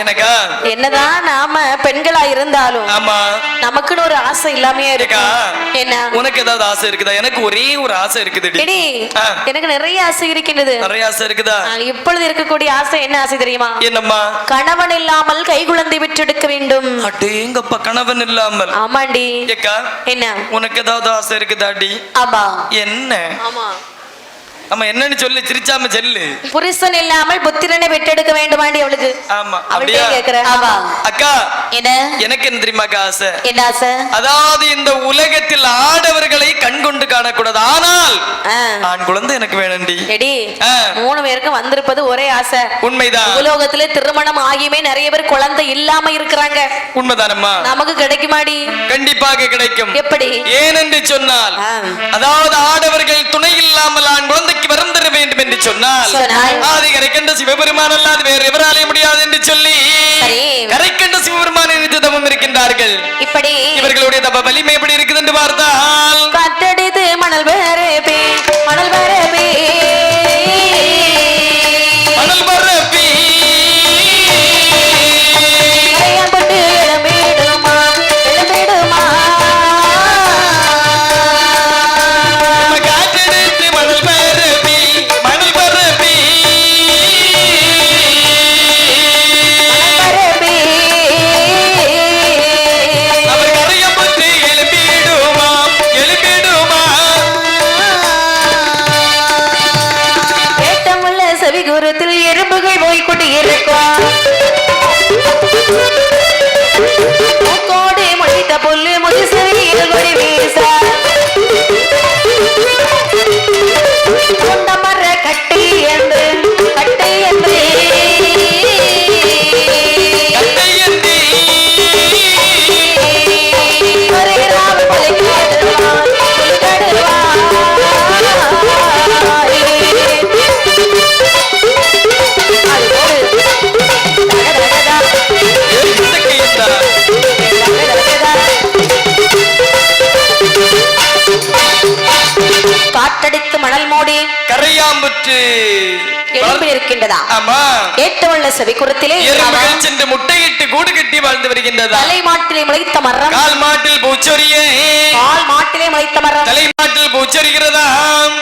எனக்கா என்னதான் நாம பெண்களா இருந்தாலும் ஆமா நமக்குன்னு ஒரு ஆசை இல்லாமையே இருக்கா? என்ன உனக்கு ஏதாவது ஆசை இருக்குதா? எனக்கு ஒரே ஒரு ஆசை இருக்குது. எனக்கு நிறைய ஆசை இருக்கின்றது. நிறைய ஆசை இருக்குதா? இப்பொழுது இருக்கக்கூடிய ஆசை என்ன ஆசை தெரியுமா? என்னம்மா? கணவன் இல்லாமல் கைகுழந்தை பெற்றெடுக்க வேண்டும். அடேங்கப்பா, கணவன் இல்லாமல்? ஆமாண்டி. ஏக்கா என்ன உனக்கு ஏதாவது ஆசை இருக்குதாடி? ஆமா. என்ன? ஆமா ஆமா, என்னன்னு சொல்லு, சிரிச்சாம சொல்லு. புருஷன் இல்லாமல் புத்திரனை பெற்றெடுக்க வேண்டுமாண்டி அவளுக்கு. ஆமா, அப்படியே கேக்குற. ஆமா அக்கா, என்ன எனக்கு என்ன தெரியுமா ஆசை? என்ன ஆசை? அதாவது இந்த உலகத்தில் ஆடவர்களை கண் கொண்டு காணக்கூடாது, ஆனால் ஆண் குழந்தை எனக்கு வேணும்டி. எடி 3 பேருக்கும் வந்திருப்பது ஒரே ஆசை. உண்மைதான். உலகத்திலே திருமணம் ஆகியுமே நிறைய பேர் குழந்தை இல்லாம இருக்கிறாங்க. உண்மைதானம்மா? நமக்கு கிடைக்குமாடி? கண்டிப்பாக கிடைக்கும். எப்படி? ஏனென்று சொன்னால், அதாவது ஆடவர்கள் துணை இல்லாமல் ஆண் குழந்தை வரந்தர வேண்டும் என்று சொன்னால் ஆதி கரைக்கண்ட சிவபெருமான் அல்லாது வேறு எவராலே முடியாது என்று சொல்லி கரைக்கண்ட சிவபெருமான் என்று தவம் இருக்கின்றார்கள். இப்படி இவர்களுடைய தவ வலிமை எப்படி இருக்குது என்று பார்த்தால், காற்றடித்து மணல் பரப்பி மணல் பரப்பி மணல் பரப்பி எறும்புகள் போய்கொண்டு இருக்கும். கோடை முடித்த புல்லு முதிசையில் கொடி வீச கொண்டமர கட்டி என்று கட்டை என்று காற்றடித்து மணல் மூடி கரையாம்புற்று இருக்கின்றதா? ஆமா. ஏற்றமுள்ள செவிக்குறத்திலே எறும்புகள் சென்று முட்டையிட்டு கூடு கட்டி வாழ்ந்து வருகின்றதா? தலை மாட்டிலே முளைத்த மரம், கால் மாட்டில் பூச்சொரியே, கால் மாட்டிலே முளைத்த மரம், தலை மாட்டில் பூச்சொரிகிறதா?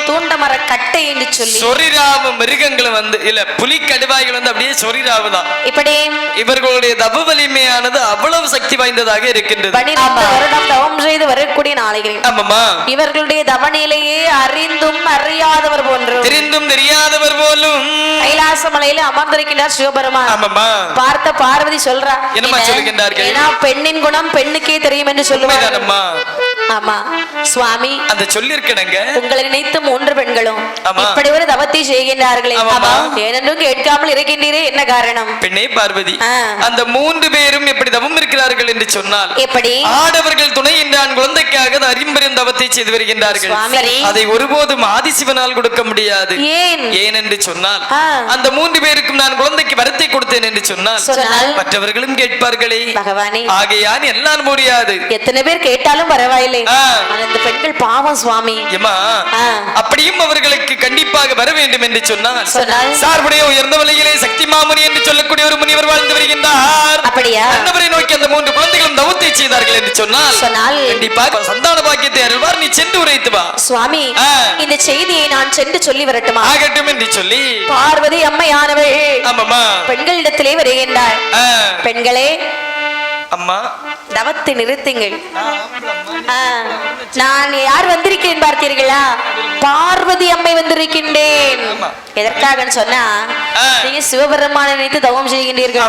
தூண்ட மர கட்டை என்று சொல்லி சொரிராவு மிருகங்கள் வந்து இல்ல புலி கடுவாய்கள் வந்து அப்படியே சொரிராவுதான். இப்படி இவர்களுடைய தவ வலிமையானது அவ்வளவு சக்தி வாய்ந்ததாக இருக்கின்றது. 12 வருடம் தவம் செய்து வரக்கூடிய நாளைகள். ஆமாமா. இவர்களுடைய தவநிலையே அறிந்தும் அறியாதவர் போன்று, தெரிந்தும் தெரியாதவர் போலும் கைலாச மலையில அமர்ந்திருக்கின்றார் சிவபெருமான். ஆமாமா. பார்த்த பார்வதி சொல்றா, என்னமா சொல்லுகின்றார்கள்? ஏன்னா பெண்ணின் குணம் பெண்ணுக்கே தெரியும் என்று சொல்லுவாங்க. ஆமா சுவாமி, அந்த சொல்லிருக்கணுங்க. உங்களை நினைத்து 3 பெண்களும் இப்படி ஒரு தவத்தை செய்கின்றார்களே, ஏனென்றும் கேட்காமல் இருக்கின்றீரே, என்ன காரணம்? பெண்ணே பார்வதி, அந்த 3 பேரும் எப்படி தவம் இருக்கிறார்கள் என்று சொன்னால், எப்படி ஆடவர்கள் துணை என்றான் குழந்தைக்காக அரிம்பெரும் தவத்தை செய்து வருகின்றார்கள். அதை ஒருபோதும் ஆதிசிவனால் கொடுக்க முடியாது. ஏன் என்று சொன்னால், அந்த 3 பேருக்கும் நான் குழந்தைக்கு வரத்தை கொடுத்தேன் என்று சொன்னால் மற்றவர்களும் கேட்பார்களே பகவானே, ஆகையான் எல்லாம் முடியாது. எத்தனை பேர் கேட்டாலும் பரவாயில்லை, அந்த பெண்கள் பாவம் சுவாமி. அப்படியும் அவர்களுக்கு கண்டிப்பாக வர வேண்டும் என்று சொன்னால், சார்புடைய உயர்ந்த வலையிலே சக்தி மாமுனி என்று சொல்லக்கூடிய ஒரு முனிவர் வாழ்ந்து வருகின்றார். அப்படியா? அன்னவரை நோக்கி அந்த 3 குழந்தைகளும் தவத்தை செய்தார்கள் என்று சொன்னால் கண்டிப்பாக சந்தான பாக்கியத்தை அருள்வார். நீ சென்று உரைத்து வா சுவாமி. இந்த செய்தியை நான் சென்று சொல்லி வரட்டுமா? ஆகட்டும் என்று சொல்லி பார்வதி அம்மையானவள் பெண்களிடத்திலே வருகின்றார். பெண்களே, அம்மா தவத்தை நிறுத்துங்கள். நான் யார் வந்திருக்கேன் பார்த்தீர்களா? பார்வதி அம்மை வந்திருக்கின்றேன். எதற்காக சொன்னா, நீங்க சிவபெருமானை நினைத்து தவம் செய்கின்றீர்கள்.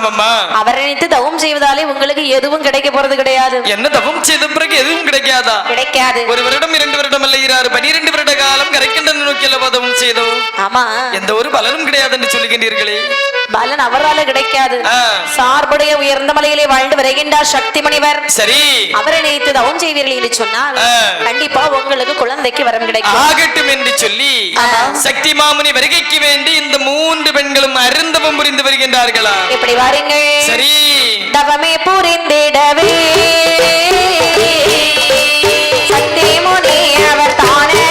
அவரை நினைத்து தவம் செய்வதாலே உங்களுக்கு எதுவும் கிடைக்க போறது கிடையாது. என்ன தவம் செய்த பிறகு எதுவும் கிடைக்காதா? கிடைக்காது. 1 வருடம் 2 வருடம் அல்ல, 12 வருட காலம் கரைக்கின்ற நோக்கில தவம் செய்தோம். ஆமா, எந்த ஒரு பலனும் கிடையாது என்று சொல்லுகின்றீர்களே. பலன் அவரால கிடைக்காது. சார்புடைய உயர்ந்த மலையிலே வாழ்ந்து வருகின்றார் சக்தி மணிவர். சரி, அவரை நினைத்து தவம் செய்வீர்கள் என்று சொன்னால் கண்டிப்பா உங்களுக்கு குழந்தைக்கு வரம் கிடைக்கும். ஆகட்டும் என்று சொல்லி சக்தி மாமுனி வருகைக்கு வேண்டி இந்த 3 பெண்களும் அருந்தவம் புரிந்து வருகின்றார்களா? எப்படி வாருங்கள். சரி, தவமே புரிந்திடவே சக்தி முனி அவர் தானே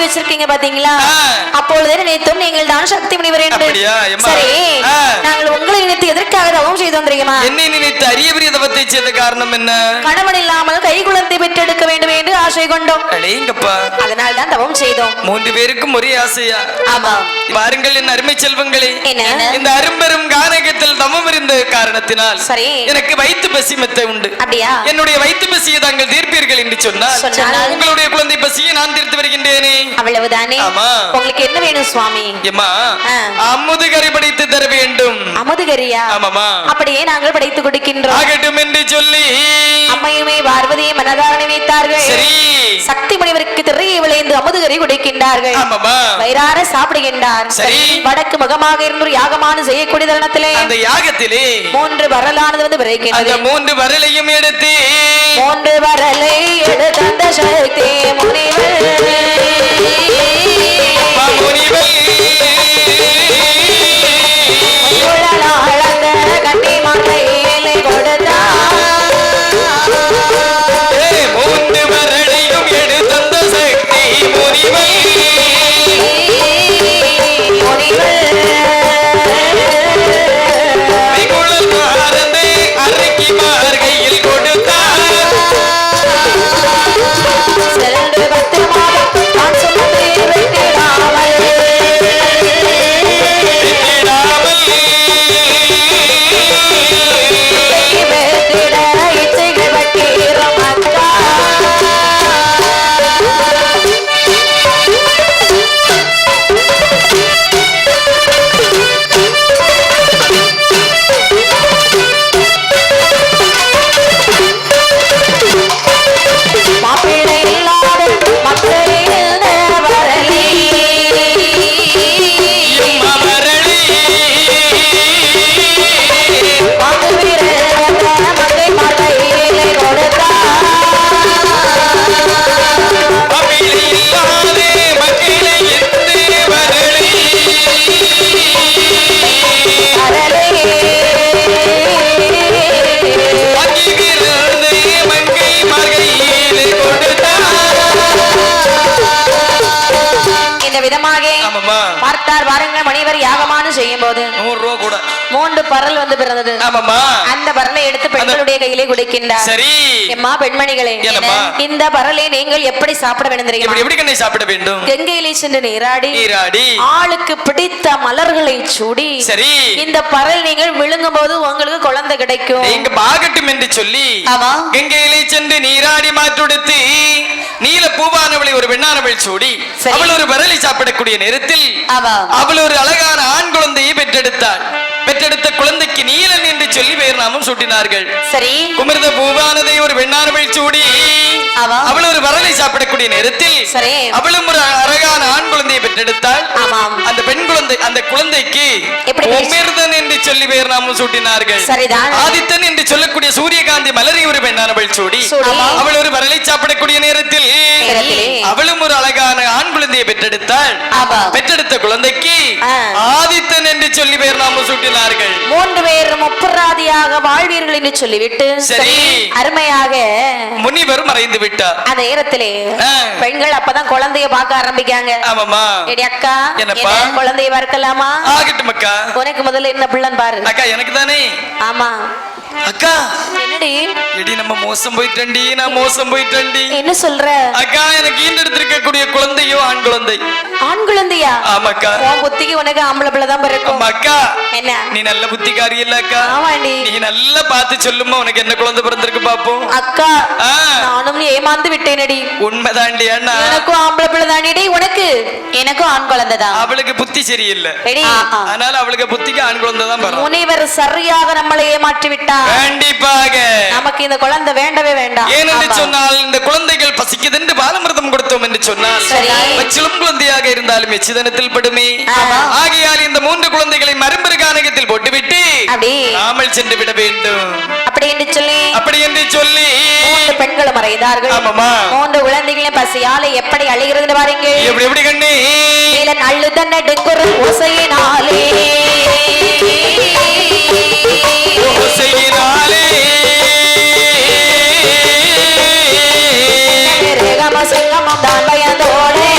வச்சிருக்கீங்க பாத்தீங்களா? அப்பொழுது நினைத்தோம் நீங்கள் தான் சக்தி முனிவர் என்று. சரி, நாங்கள் உங்களை நினைத்து எதற்காக தவம் செய்து வந்திருக்கோமா? என்னை நினைத்து அரிய பெரிய தவத்தை செய்த காரணம் என்ன? கணவன் இல்லாமல் கை குழந்தை பெற்றெடுக்க வேண்டும் என்று ஆசை கொண்டோம். அதனால் தான் தவம் செய்தோம். 3 பேருக்கும் ஒரே ஆசையா? ஆமா. பாருங்கள் என் அருமை செல்வங்களே, இந்த அரும்பெரும் கானகத்தில் தவம் இருந்த காரணத்தினால் சரி எனக்கு வயிற்று பசி மெத்த உண்டு. அப்படியா? என்னுடைய வயிற்று பசியை தாங்கள் தீர்ப்பீர்கள் என்று சொன்னால் உங்களுடைய குழந்தை பசியை நான் தீர்த்து வருகின்றேனே. அவ்வளவுதானே? உங்களுக்கு என்ன வேணும் சுவாமி? அமுதுகரி படைத்து தர வேண்டும். அமுதுகரியா? ஆமாமா. அப்படியே நாங்கள் படைத்து கொடுக்கின்றோம். ஆகட்டும் என்று சொல்லி அம்மையுமே பார்வதியை மனதார நினைத்தார்கள். சரி, சக்தி முனிவருக்கு திரையை விளைந்து அமுதுகரி கொடுக்கின்றார்கள். வயிறார சாப்பிடுகின்றார். சரி, வடக்கு முகமாக இருந்து யாகமான செய்யக்கூடிய தருணத்திலே அந்த யாகத்திலே 3 வரலானது வந்து பிறக்கிறது. அந்த 3 வரலையும் எடுத்து 3 வரலை எடுத்த சக்தி முனிவர் கண்ணி மாலையிலே கொடுத்தார். 3 வரலையும் எடுத்த சக்தி முனிவர் அரைக்கி மார்கையில் கொடுத்தார். சென்று 10 மாதம் நான் சொன்னதை வெட்டிடாமல் இச்சைகள் வட்டீர மக்கா. மாப்பிள்ளை இல்லாத மக்களில் வரலி மங்கை மாலையிலே கொடுத்தார். இந்த விதமாக பார்த்தார். பாருங்கள், மணிவர் யாகமான செய்யும் போது 100 ரூபாய் கூட 3 பரல் வந்து பிறந்தது. அந்த பரலை எடுத்து பெண்களுடைய கையிலே கொடுக்கின்றார். சரி, எம்மா பெண்மணிகளே, இந்த பரலை நீங்கள் எப்படி சாப்பிட வேண்டும் தெரியுமா? எப்படி கண்ணை சாப்பிட வேண்டும்? கங்கையிலே சென்று நீராடி ஆளுக்கு பிடித்த மலர்களை சூடி சரி இந்த பரல் நீங்கள் விழுங்கும் போது உங்களுக்கு குழந்தை கிடைக்கும். நீங்க பாகட்டும் என்று சொல்லி கங்கையிலே சென்று நீராடி மாற்றுடுத்து நீல பூவானவளை ஒரு பெண்ணானவள் சூடி அவள் ஒரு பரலை சாப்பிடக்கூடிய நேரத்தில் அவள் ஒரு அழகான ஆண் குழந்தையை பெற்றெடுத்தாள். பெற்றெடுத்த குழந்தைக்கு நீலன் என்று சொல்லி பெயர் நாமம் சூட்டினார்கள். சரி, குமிர்ந்த பூவானதை ஒரு பெண்ணானவள் சூடி அவள் ஒரு வரலை சாப்பிடக்கூடிய நேரத்தில் அவளும் ஒரு அழகான ஆண் குழந்தையை பெற்றெடுத்தாள். அந்த பெண் குழந்தை அந்த குழந்தைக்கு உமிர்தன் என்று சொல்லி பெயர் நாமம் சூட்டினார்கள். ஆதித்தன் என்று சொல்லக்கூடிய சூரியகாந்தி மலரை ஒரு பெண்ணானவள் சூடி அவள் ஒரு வரலை சாப்பிடக்கூடிய நேரத்தில் அவளும் ஒரு அழகான ஆண் குழந்தையை பெற்றெடுத்தாள். பெற்றெடுத்த குழந்தைக்கு ஆதித்தன் என்று சொல்லி பெயர் நாமம் சூட்டினார்கள். 3 பேர் முப்பராதியாக வாழ்வீர்கள் என்று சொல்லிவிட்டு அருமையாக முனிவர் மறைந்து விட்டார். அந்த நேரத்திலே பெண்கள் அப்பதான் குழந்தைய பார்க்க ஆரம்பிக்காங்க. அக்கா, குழந்தைய பார்க்கலாமா? ஆகட்டும் அக்கா. உனக்கு முதல்ல என்ன பிள்ளைன்னு பாரு. அக்கா எனக்கு தானே? ஆமா அக்கா. என்னடி? எடி நம்ம மோசம் போயிட்டேன்டி, நான் மோசம் போயிட்டேன்டி. என்ன சொல்ற? அக்கா, எனக்கு ஈண்டெடுத்திருக்கக்கூடிய குழந்தையோ ஆண் குழந்தை. ஆண் குழந்தையா? ஆமாக்கா. உன் புத்திக்கு உனக்கு ஆம்பளை பிள்ளை தான் பிறக்கும். அக்கா, என்ன நீ நல்ல புத்திக்காரி இல்ல அக்கா? ஆமாண்டி. நீ நல்லா பார்த்து சொல்லுமா உனக்கு என்ன குழந்தை பிறந்திருக்கு பாப்போம். அக்கா, நானும் ஏமாந்து விட்டேனடி. உண்மைதாண்டி அண்ணா. எனக்கும் ஆம்பளை பிள்ளை தாண்டி, உனக்கு எனக்கும் ஆண் குழந்தை தான். அவளுக்கு புத்தி சரியில்லை, அதனால அவளுக்கு புத்திக்கு ஆண் குழந்தை தான் பிறக்கும். முனிவர் சரியாக நம்மளை ஏமாற்றி விட்டார். கண்டிப்பாக நமக்கு இந்த குழந்தை வேண்டவே வேண்டாம். ஏனென்று சொன்னால் இந்த குழந்தைகள் பசிக்குது என்று பாலமிர்தம் கொடுத்தோம் என்று சொன்னால் பச்சிளம் குழந்தையாக இருந்தாலும் எச்சிதனத்தில் படுமே. ஆகையால் இந்த 3 குழந்தைகளை மரம்பெரு கானகத்தில் போட்டுவிட்டு நாமல் சென்று விட வேண்டும். அப்படி என்று சொல்லி 3 பெண்களும் மறைந்தார்கள். 3 குழந்தைகளின் பசியாலே எப்படி அழுகிறது பாருங்க. எப்படி கண்ணே? நீலன் அழுத நடுங்குரல் ஓசையினாலே சிங்கமம் தான் பயந்தோடே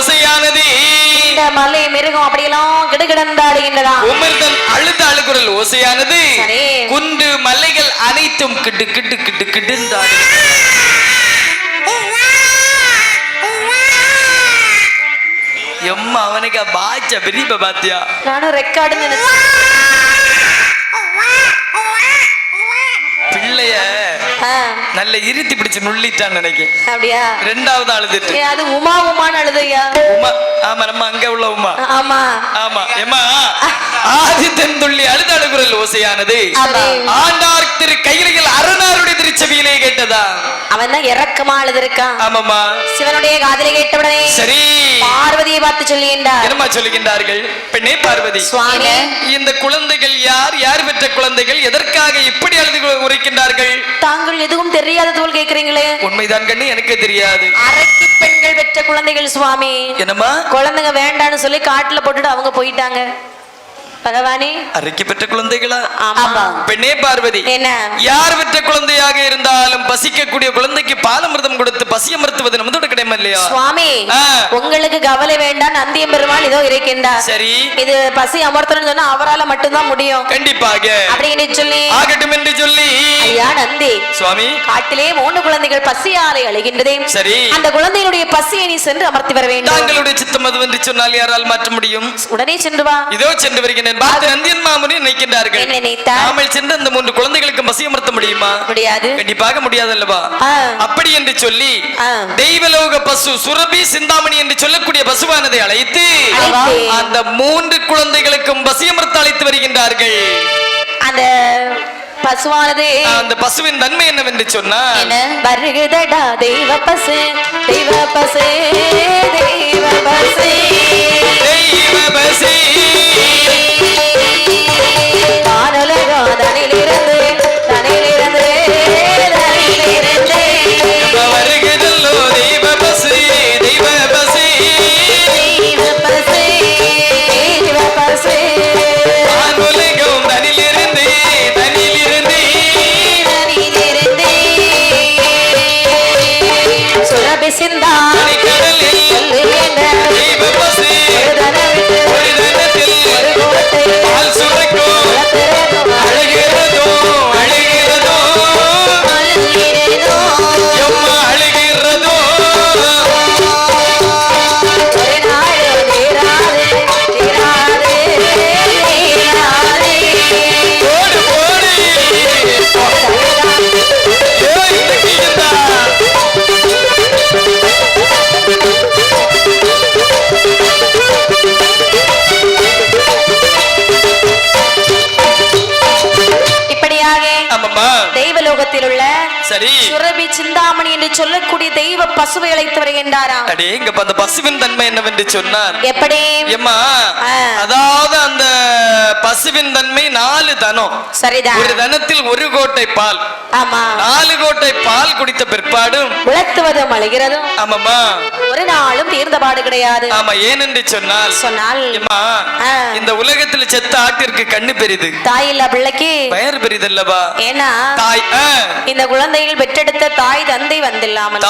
ஓசையானது இந்த மலை மிருகம் அப்படியெல்லாம் கிடுகிடந்தாடுகின்றதா உமிர்தன் அழுத அழுகுரல் ஓசையானது சரி. குண்டு மலைகள் அனைத்தும் கிட்டு கிட்டு கிட்டு கிட்டு எம்மா அவனுக்கு பாச்ச பெரிய பாத்தியா நானும் ரெக்கார்டு பிள்ளைய நல்ல இருத்தி பிடிச்சு நுள்ளிட்டான்னு நினைக்கிறேன். அப்படியா? ரெண்டாவது அழுதுட்டு அது உமா உமான்னு அழுதையா? உமா ஆமா நம்ம அங்க உள்ள உமா. ஆமா ஆமா ஏமா ஆதித்தன் துள்ளி அழுத அழுகுரல் ஓசையானது ஆண்டார் திரு கையிலையில் அருணாருடைய திருச்சபையிலே கேட்டதா அவன் தான் இறக்கமா அழுதிருக்கான். ஆமாமா சிவனுடைய காதிலே கேட்டவுடனே சரி பார்வதியை பார்த்து சொல்லுகின்றார். என்னமா சொல்லுகின்றார்கள்? பெண்ணே பார்வதி, சுவாமி இந்த குழந்தைகள் யார்? யார் பெற்ற குழந்தைகள்? எதற்காக இப்படி அழுது உரைக்கின்றார்கள்? தாங்கள் எதுவும் தெரியாத போல் கேக்குறீங்களே. உண்மைதான் கண்ணு, எனக்கு தெரியாது. அரைக்கு பெண்கள் பெற்ற குழந்தைகள் சுவாமி. என்னமா குழந்தைங்க வேண்டான்னு சொல்லி காட்டுல போட்டுட்டு அவங்க போயிட்டாங்க. பகவானே, அரைக்கு பெற்ற குழந்தைகளா? ஆமா. பெண்ணே பார்வதி, என்ன யார் பெற்ற குழந்தையாக இருந்தாலும் பசிக்கக்கூடிய குழந்தைக்கு பாலமிர்தம் கொடுத்து பசியமர்த்துவது நமது கிடையாது இல்லையா சுவாமி? உங்களுக்கு கவலை வேண்டாம், நந்தியம் பெருமாள் இதோ இருக்கின்றார். சரி, இது பசி அமர்த்தணும்னு சொன்னா அவரால மட்டும்தான் முடியும். கண்டிப்பாக அப்படின்னு சொல்லி ஆகட்டும் என்று சொல்லி ஐயா நந்தி சுவாமி, காட்டிலே 3 குழந்தைகள் பசியாலை அழைகின்றதே. சரி, அந்த குழந்தைகளுடைய பசியை நீ சென்று அமர்த்தி வர வேண்டும். தாங்களுடைய சித்தம் அது என்று சொன்னால் யாரால் மாற்ற முடியும்? உடனே சென்று வா. இதோ சென்று வருகிறேன். பார்த்து நந்தியன் மாமுனி நினைக்கின்றார்கள். நாமல் சென்று அந்த 3 குழந்தைகளுக்கு பசியமர்த்த முடியுமா? முடியாது, கண்டிப்பாக முடியாது அல்லவா? அப்படி என்று சொல்லி தெய்வலோக பசு சுரபி சிந்தாமணி என்று சொல்லக்கூடிய பசுவானதை அழைத்து அந்த 3 குழந்தைகளுக்கும் பசியமர்த்த அழைத்து வருகின்றார்கள். அந்த பசுவானது, அந்த பசுவின் தன்மை என்னவென்று சொன்னால் வருகுதடா தெய்வ பசு, தெய்வ பசு, தெய்வ பசு, தெய்வ பசு, வானுலகம் தனிலிருந்து தனிலிருந்து தனிலிருந்து வருகுதல்லோ தெய்வ பசு, தெய்வ பசு, தெய்வ பசு, தெய்வ பசு, வானுலகம் தனிலிருந்து தனிலிருந்து தனிலிருந்து சுரபி சிந்தாமணி கடலில் சொல்லுகின்ற தெய்வ பசு ஒரு தனவிட்டு ஒரு தனத்தில் ஒரு கோட்டை பால் சுரக்கும் அழுகிறதோ அழுகிறதோ எம்மா அழுகிறதோ ஒரு நாள் தீராது தீராது தீராது ஓடு ஓடு ஏய் தக்கியதா இப்படியாக ஆமாம்மா தெய்வலோகத்தில் உள்ள சரி சுரபி சிந்தாமணி என்று சொல்லக்கூடிய தெய்வ பசுவை அழைத்து வருகின்றாராம். அடே இங்க அந்த பசுவின் தன்மை என்னவென்று சொன்னார் எப்படி? எம்மா அதாவது அந்த பசுவின் தன்மை 4 தனம். சரிதான். ஒரு தனத்தில் 1 கோட்டை பால். ஆமா. 4 கோட்டை பால் குடித்த பிற்பாடும் உலர்த்துவதும் அழுகிறதும் ஆமாம்மா ஒரு நாளும் தீர்ந்த பாடு கிடையாது. ஆமா, ஏனென்று சொன்னால் எம்மா இந்த உலகத்தில் செத்த ஆட்டிற்கு கண்ணு பெரிது, தாய் இல்ல பிள்ளைக்கு பெயர் பெரிதல்லவா? ஏன்னா தாய் இந்த குழந்தைகள் பெற்றெடுத்த தாய் தந்தை வந்தில்லாமல்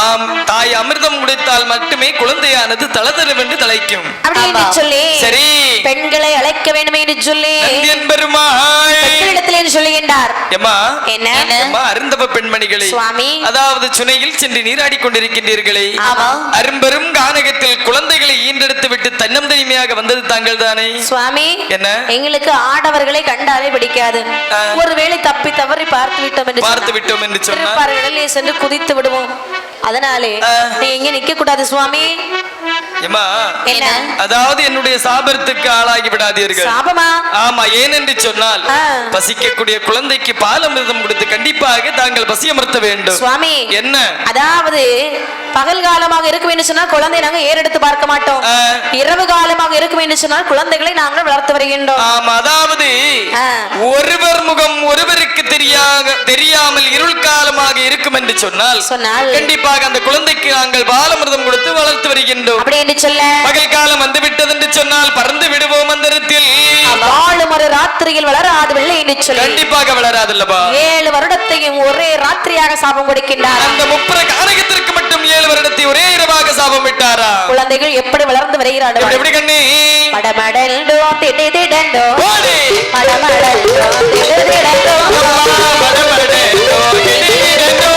தாய் அமிர்தம் குடித்தால் மட்டுமே குழந்தையானது தளதளவென்று தலைக்கும். அப்படின்னு சொல்லி சரி, பெண்களை அழைக்க வேண்டும் என்று சொல்லி நந்தியன் பெருமாள் பெண்களிடத்திலே சொல்லுகின்றார். எம்மா என்ன? எம்மா அருந்தவ பெண்மணிகளை சுவாமி, அதாவது சுனையில் சென்று நீராடி கொண்டிருக்கின்றீர்களே, அரும்பெரும் கானகத்தில் குழந்தைகளை ஈண்டெடுத்து விட்டு தன்னந்தனிமையாக வந்தது தாங்கள் தானே? சுவாமி, என்ன? எங்களுக்கு ஆடவர்களை கண்டாலே பிடிக்காது. ஒருவேளை தப்பி தவறி பார்த்து விட்டோம் என்று சொன்னால் கடலிலே சென்று குதித்து விடுவோம். அதனாலே நீ எங்க நிக்க கூடாது சுவாமி. எம்மா, என்ன? அதாவது என்னுடைய சாபத்துக்கு ஆளாகி விடாதீர்கள். சாபமா? ஆமா, ஏனென்று சொன்னால் பசிக்கக்கூடிய குழந்தைக்கு பாலமிர்தம் கொடுத்து கண்டிப்பாக தாங்கள் பசியமர்த்த வேண்டும். சுவாமி, என்ன? அதாவது பகல் காலமாக இருக்கும் என்று சொன்னால் குழந்தை நாங்க ஏறெடுத்து பார்க்க மாட்டோம். இரவு காலமாக இருக்கும் என்று சொன்னால் குழந்தைகளை நாங்கள் வளர்த்து வருகின்றோம். ஆமா, அதாவது ஒருவர் முகம் ஒருவருக்கு தெரியாமல் இருள் காலமாக இருக்கும் என்று சொன்னால் கண்டிப்பாக அந்த குழந்தைக்கு நாங்கள் பாலமிர்தம் கொடுத்து வளர்த்து வருகின்றோம். அப்படி என்று சொல்ல பகல் காலம் வந்து விட்டது என்று சொன்னால் பறந்து விடுவோம் அந்தரத்தில். வாழும் ஒரு ராத்திரியில் வளராதவில்லை என்று சொல்லி கண்டிப்பாக வளராதல்லவா? 7 வருடத்தையும் ஒரே ராத்திரியாக சாபம் கொடுக்கின்றார். அந்த முப்புற காரகத்திற்கு மட்டும் 7 வருடத்தை ஒரே இரவாக சாபம் விட்டாரா? குழந்தை குழந்தைகள் எப்படி வளர்ந்து வருகிறார்கள் எப்படி கண்ணே மடமடண்டோ திடதிடண்டோ ஓடி மடமடண்டோ திடதிடண்டோ மடமடண்டோ திடதிடண்டோ